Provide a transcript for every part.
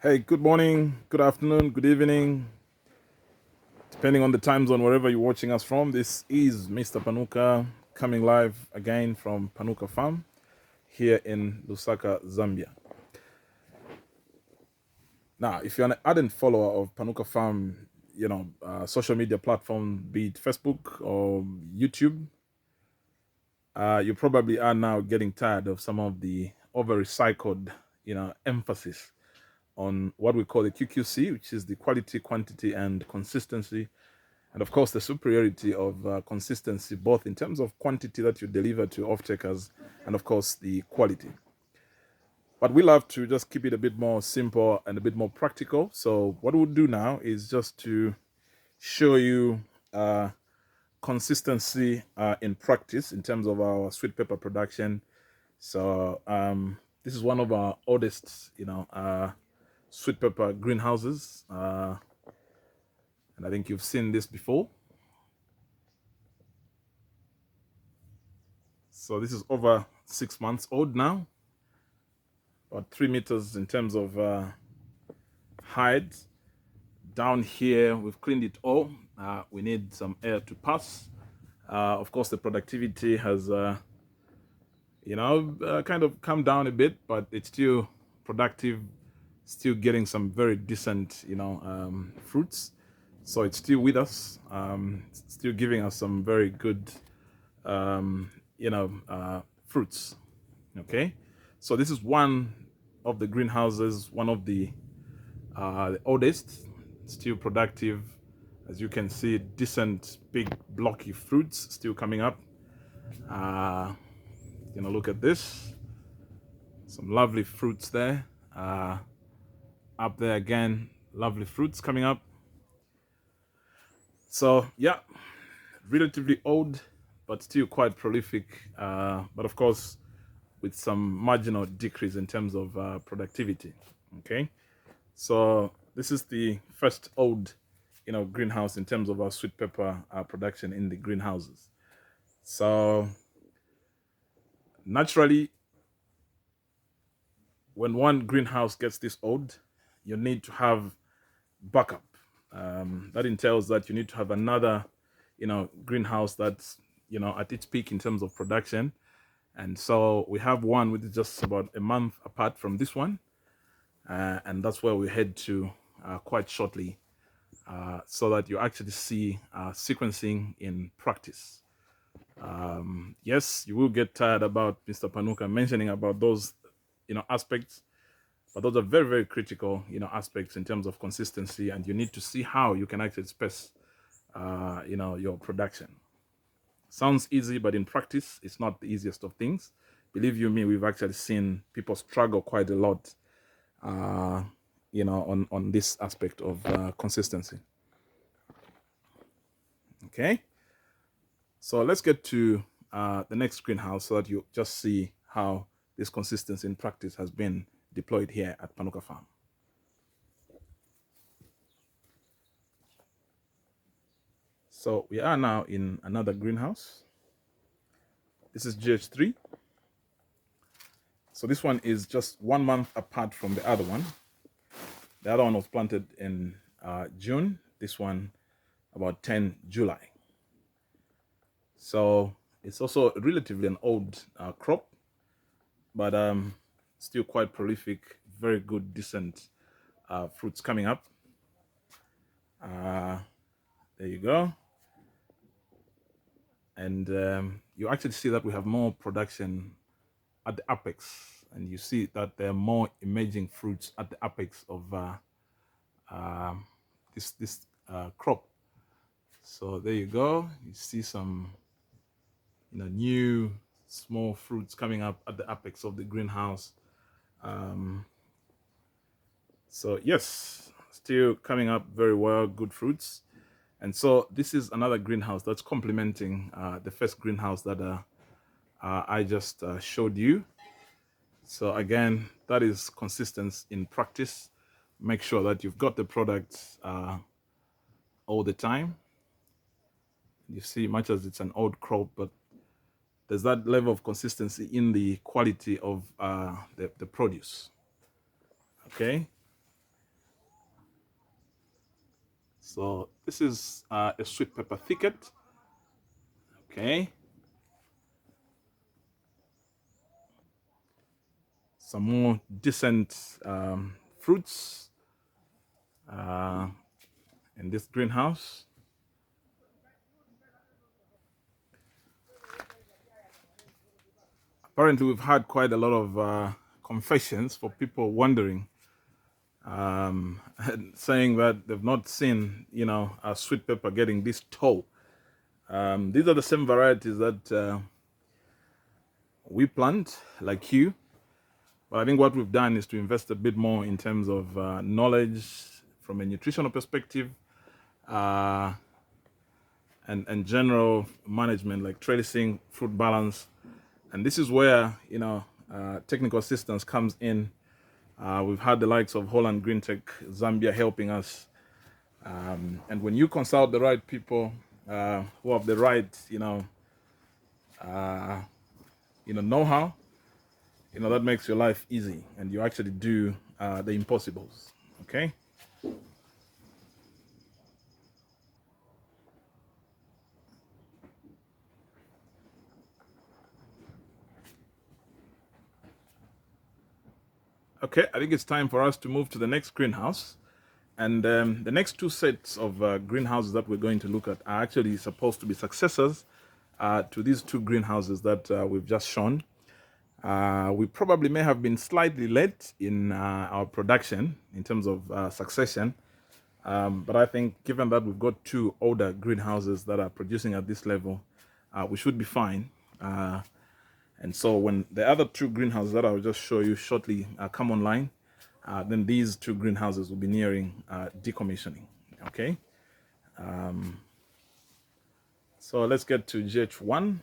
Hey, good morning, good afternoon, good evening, depending on the time zone wherever you're watching us from. This is Mr. Panuka coming live again from Panuka Farm here in Lusaka, Zambia. Now, if you're an ardent follower of Panuka Farm, social media platform, be it Facebook or YouTube, you probably are now getting tired of some of the over recycled, emphasis on what we call the QQC, which is the quality, quantity, and consistency. And of course, the superiority of consistency, both in terms of quantity that you deliver to off-takers and, of course, the quality. But we love to just keep it a bit more simple and a bit more practical. So what we'll do now is just to show you consistency in practice in terms of our sweet pepper production. So this is one of our oldest, sweet pepper greenhouses. And I think you've seen this before. So this is over 6 months old now, about 3 meters in terms of height. Down here, we've cleaned it all. We need some air to pass. Of course, the productivity has, kind of come down a bit, but it's still productive, still getting some very decent, fruits. So it's still with us, still giving us some very good, fruits. Okay, so this is one of the greenhouses, one of the oldest, still productive. As you can see, decent, big, blocky fruits still coming up. Look at this. Some lovely fruits there. Up there again, lovely fruits coming up. So yeah, relatively old, but still quite prolific. But of course, with some marginal decrease in terms of productivity. Okay, so this is the first old, greenhouse in terms of our sweet pepper production in the greenhouses. So naturally, when one greenhouse gets this old, you need to have backup. That entails that you need to have another, greenhouse that's, at its peak in terms of production. And so we have one which is just about a month apart from this one. And that's where we head to quite shortly, so that you actually see sequencing in practice. Yes, you will get tired about Mr. Panuka mentioning about those, aspects, but those are very, very critical, aspects in terms of consistency, and you need to see how you can actually space, your production. Sounds easy, but in practice, it's not the easiest of things. Believe you me, we've actually seen people struggle quite a lot, on this aspect of consistency. Okay, so let's get to the next greenhouse so that you just see how this consistency in practice has been deployed here at Panuka Farm. So we are now in another greenhouse. This is GH3. So this one is just 1 month apart from the other one. The other one was planted in June. This one about 10 July. So it's also relatively an old crop, but still quite prolific, very good, decent fruits coming up. There you go. And you actually see that we have more production at the apex, and you see that there are more emerging fruits at the apex of this crop. So there you go. You see some, new small fruits coming up at the apex of the greenhouse. So yes, still coming up very well, good fruits. And so this is another greenhouse that's complementing the first greenhouse that I just showed you. So again, that is consistency in practice. Make sure that you've got the products all the time. You see, much as it's an old crop, but there's that level of consistency in the quality of the produce. Okay. So this is a sweet pepper thicket. Okay. Some more decent fruits uh, in this greenhouse. Apparently, we've had quite a lot of confessions for people wondering, saying that they've not seen, a sweet pepper getting this tall. These are the same varieties that we plant, like you. But I think what we've done is to invest a bit more in terms of knowledge from a nutritional perspective, uh, and general management, like trellising, fruit balance. And this is where, technical assistance comes in. We've had the likes of Holland Green Tech Zambia helping us. And when you consult the right people who have the right, know-how, that makes your life easy, and you actually do the impossibles. Okay. Okay, I think it's time for us to move to the next greenhouse. And the next two sets of greenhouses that we're going to look at are actually supposed to be successors to these two greenhouses that we've just shown. We probably may have been slightly late in our production in terms of succession. But I think given that we've got two older greenhouses that are producing at this level, we should be fine. And so when the other two greenhouses that I'll just show you shortly come online, then these two greenhouses will be nearing decommissioning. Okay. So let's get to GH1.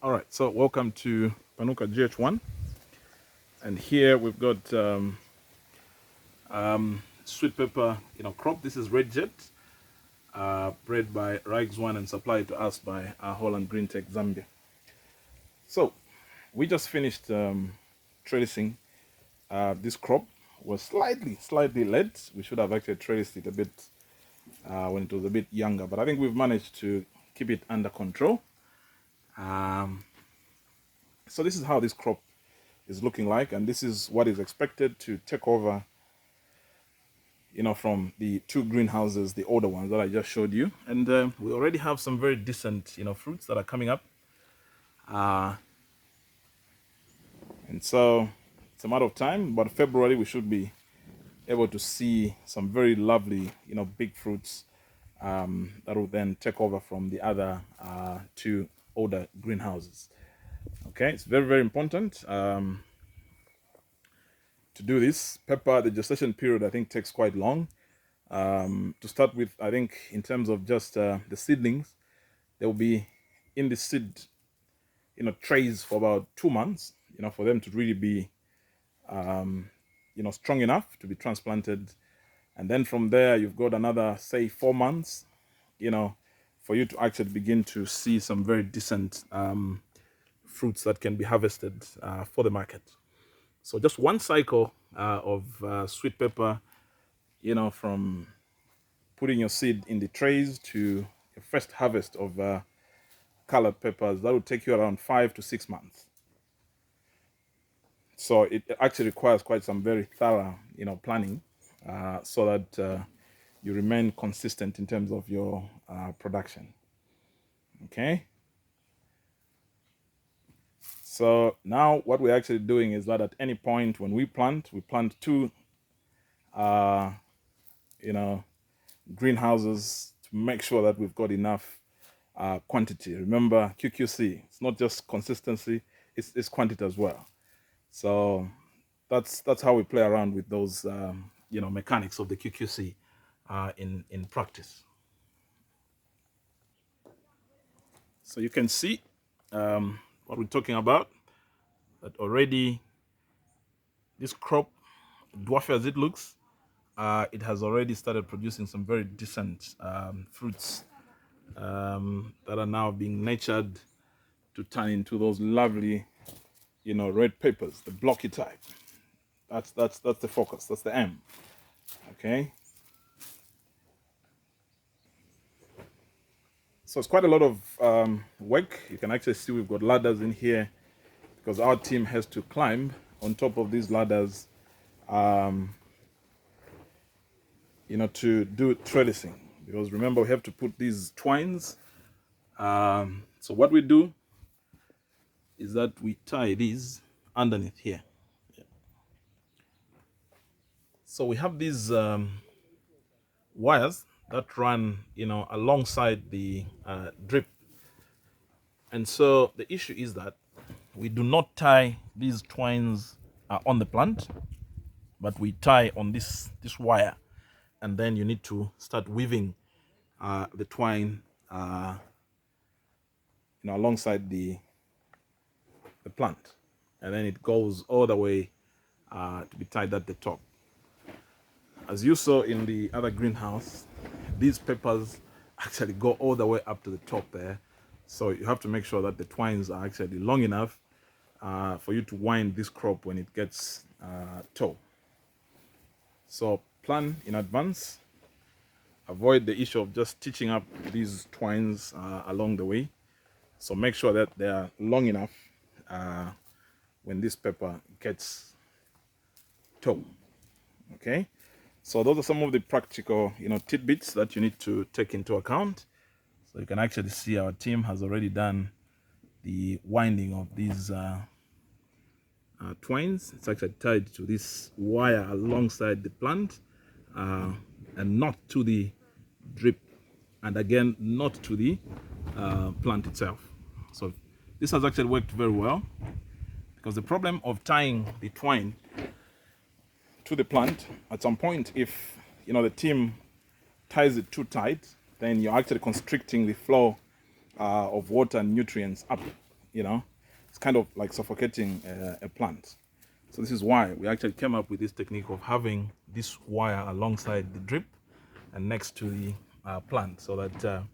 All right. So welcome to Panuka GH1. And here we've got sweet pepper, crop. This is Red Jet, bred by Rags One and supplied to us by Holland Green Tech Zambia. So we just finished trellising this crop. Was slightly late. We should have actually trellised it a bit when it was a bit younger, but I think we've managed to keep it under control. So this is how this crop is looking like, and this is what is expected to take over, from the two greenhouses, the older ones that I just showed you. And we already have some very decent, fruits that are coming up. And so it's a matter of time, but February we should be able to see some very lovely, big fruits that will then take over from the other two older greenhouses. Okay, it's very, very important to do this. Pepper, the gestation period, I think, takes quite long. To start with, I think in terms of just the seedlings, they will be in the seed, trays for about 2 months, for them to really be, strong enough to be transplanted. And then from there, you've got another, say, 4 months, for you to actually begin to see some very decent fruits that can be harvested for the market. So just one cycle of sweet pepper, from putting your seed in the trays to your first harvest of colored peppers, that will take you around 5 to 6 months. So it actually requires quite some very thorough, planning, so that you remain consistent in terms of your production. Okay. So now what we're actually doing is that at any point when we plant two, you know, greenhouses to make sure that we've got enough quantity. Remember, QQC, it's not just consistency, it's quantity as well. So that's how we play around with those, mechanics of the QQC in practice. So you can see what we're talking about, that already this crop, dwarf as it looks, it has already started producing some very decent fruits that are now being nurtured to turn into those lovely, red peppers, the blocky type That's the focus. That's the aim. Okay. So it's quite a lot of work. You can actually see we've got ladders in here because our team has to climb on top of these ladders, to do trellising. Because remember, we have to put these twines. So what we do is that we tie these underneath here. So we have these wires that run, alongside the drip. And so the issue is that we do not tie these twines on the plant, but we tie on this wire, and then you need to start weaving the twine, alongside the plant, and then it goes all the way to be tied at the top. As you saw in the other greenhouse, these peppers actually go all the way up to the top there. So you have to make sure that the twines are actually long enough for you to wind this crop when it gets tall. So plan in advance. Avoid the issue of just stitching up these twines along the way. So make sure that they are long enough when this pepper gets tall. Okay. So those are some of the practical, tidbits that you need to take into account. So you can actually see our team has already done the winding of these twines. It's actually tied to this wire alongside the plant, and not to the drip, and again not to the plant itself. So this has actually worked very well, because the problem of tying the twine to the plant, at some point, if the team ties it too tight, then you're actually constricting the flow of water and nutrients up. It's kind of like suffocating a plant. So this is why we actually came up with this technique of having this wire alongside the drip and next to the plant, so that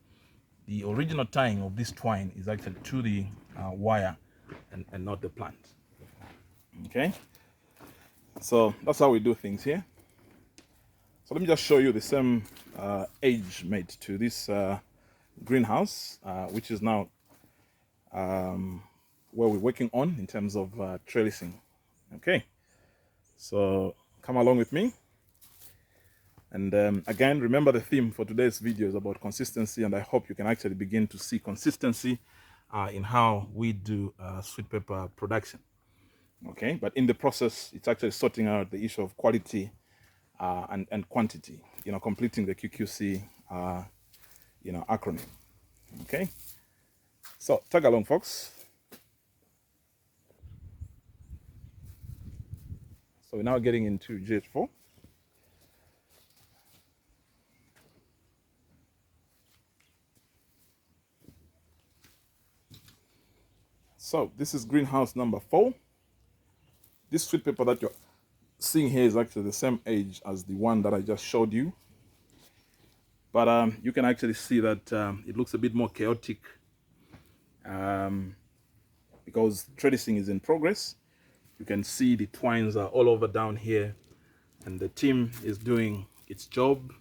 the original tying of this twine is actually to the wire and not the plant. Okay, so that's how we do things here. So let me just show you the same age mate to this greenhouse, which is now where we're working on in terms of trellising. Okay, so come along with me. And again, remember the theme for today's video is about consistency, and I hope you can actually begin to see consistency in how we do sweet pepper production. Okay, but in the process, it's actually sorting out the issue of quality and quantity, completing the QQC, acronym. Okay, so tag along, folks. So we're now getting into GH4. So this is greenhouse number 4. This sweet pepper that you're seeing here is actually the same age as the one that I just showed you. But you can actually see that it looks a bit more chaotic because trellising is in progress. You can see the twines are all over down here, and the team is doing its job.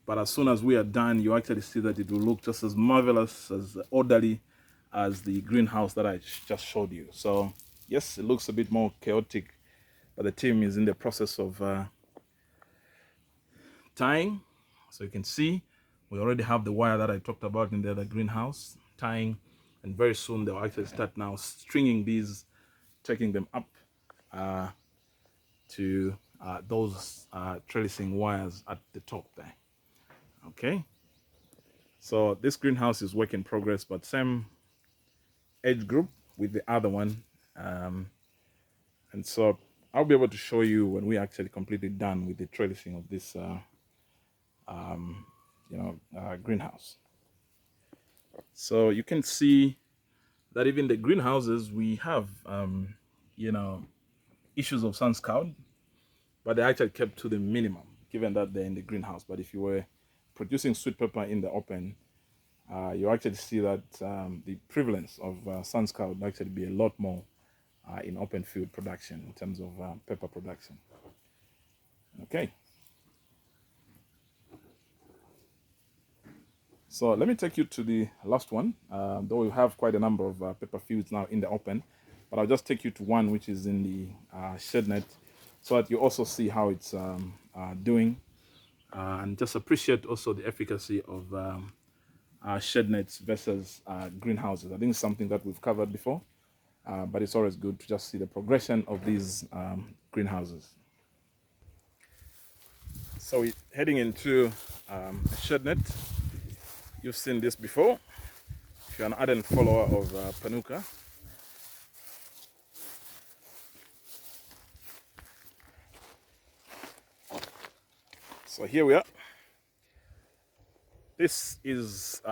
But as soon as we are done, you actually see that it will look just as marvelous, as orderly as the greenhouse that I just showed you. So yes, it looks a bit more chaotic, but the team is in the process of tying. So you can see we already have the wire that I talked about in the other greenhouse, tying, and very soon they'll actually start now stringing these, taking them up to those trellising wires at the top there. Okay, so this greenhouse is work in progress, but same age group with the other one, and so I'll be able to show you when we actually completely done with the trellising of this greenhouse. So you can see that even the greenhouses, we have issues of sun scald, but they actually kept to the minimum given that they're in the greenhouse. But if you were producing sweet pepper in the open, you actually see that the prevalence of sun scald would actually be a lot more in open field production in terms of pepper production. Okay. So let me take you to the last one, though we have quite a number of pepper fields now in the open, but I'll just take you to one which is in the Shednet, so that you also see how it's doing, and just appreciate also the efficacy of Shednets versus greenhouses. I think it's something that we've covered before, but it's always good to just see the progression of these greenhouses. So we're heading into Shednet. You've seen this before. If you're an ardent follower of Panuka. So here we are. This is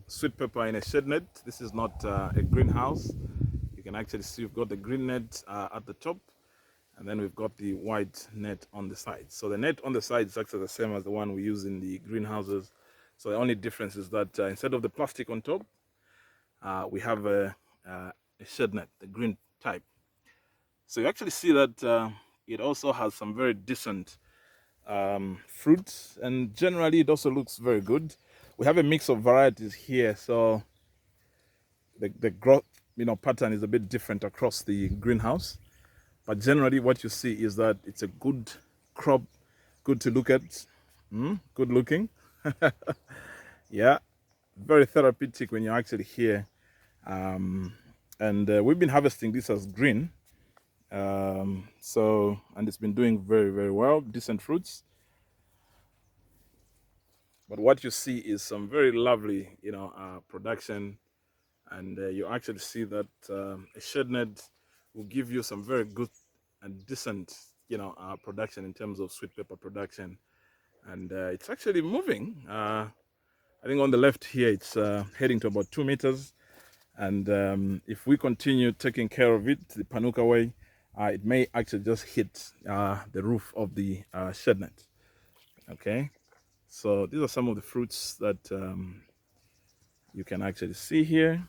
sweet pepper in a shed net. This is not a greenhouse. You can actually see we've got the green net at the top, and then we've got the white net on the side. So the net on the side is actually the same as the one we use in the greenhouses. So the only difference is that instead of the plastic on top, we have a shed net, the green type. So you actually see that it also has some very decent fruits, and generally it also looks very good. We have a mix of varieties here, so the growth pattern is a bit different across the greenhouse, but generally what you see is that it's a good crop, good to look at, good looking. Yeah, very therapeutic when you're actually here. And we've been harvesting this as green, and it's been doing very, very well, decent fruits. But what you see is some very lovely, production, and you actually see that a Shednet will give you some very good and decent, production in terms of sweet pepper production, and it's actually moving. I think on the left here, it's heading to about 2 meters, and if we continue taking care of it the Panuka way, it may actually just hit the roof of the Shednet. Okay. So these are some of the fruits that you can actually see here.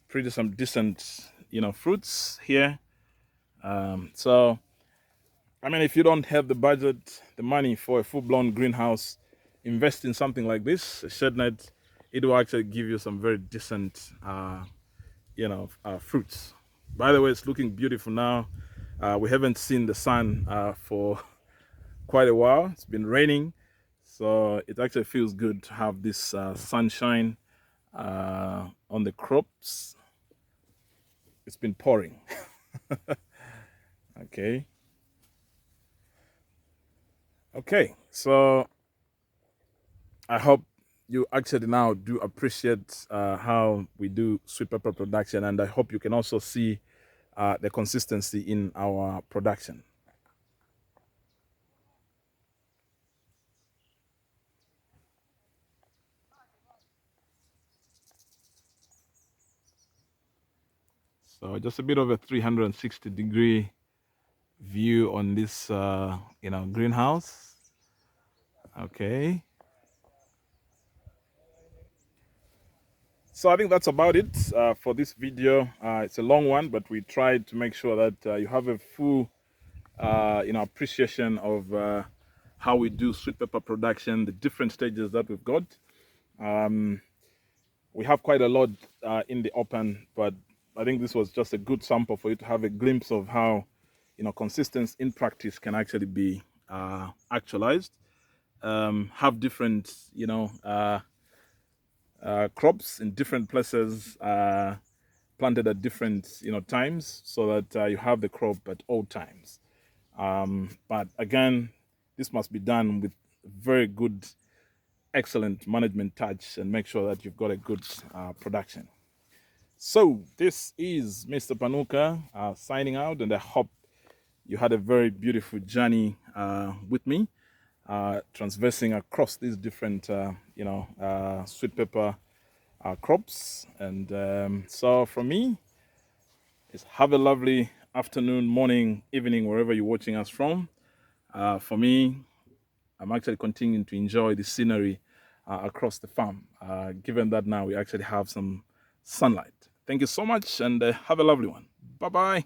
Pretty some decent, fruits here. So, I mean, if you don't have the budget, the money for a full-blown greenhouse, invest in something like this, a Shednet. It will actually give you some very decent, fruits. By the way, it's looking beautiful now. We haven't seen the sun for quite a while. It's been raining. So it actually feels good to have this sunshine on the crops. It's been pouring. Okay. Okay, so I hope you actually now do appreciate how we do sweet pepper production, and I hope you can also see the consistency in our production. So just a bit of a 360-degree view on this, greenhouse. Okay. So I think that's about it for this video. It's a long one, but we tried to make sure that you have a full, appreciation of how we do sweet pepper production, the different stages that we've got. We have quite a lot in the open, but I think this was just a good sample for you to have a glimpse of how, consistency in practice can actually be actualized. Have different, crops in different places, planted at different, times, so that you have the crop at all times. But again, this must be done with very good, excellent management touch, and make sure that you've got a good production. So this is Mr. Panuka signing out, and I hope you had a very beautiful journey with me, transversing across these different, sweet pepper crops. And so from me, is have a lovely afternoon, morning, evening, wherever you're watching us from. For me, I'm actually continuing to enjoy the scenery across the farm, given that now we actually have some sunlight. Thank you so much, and have a lovely one. Bye bye.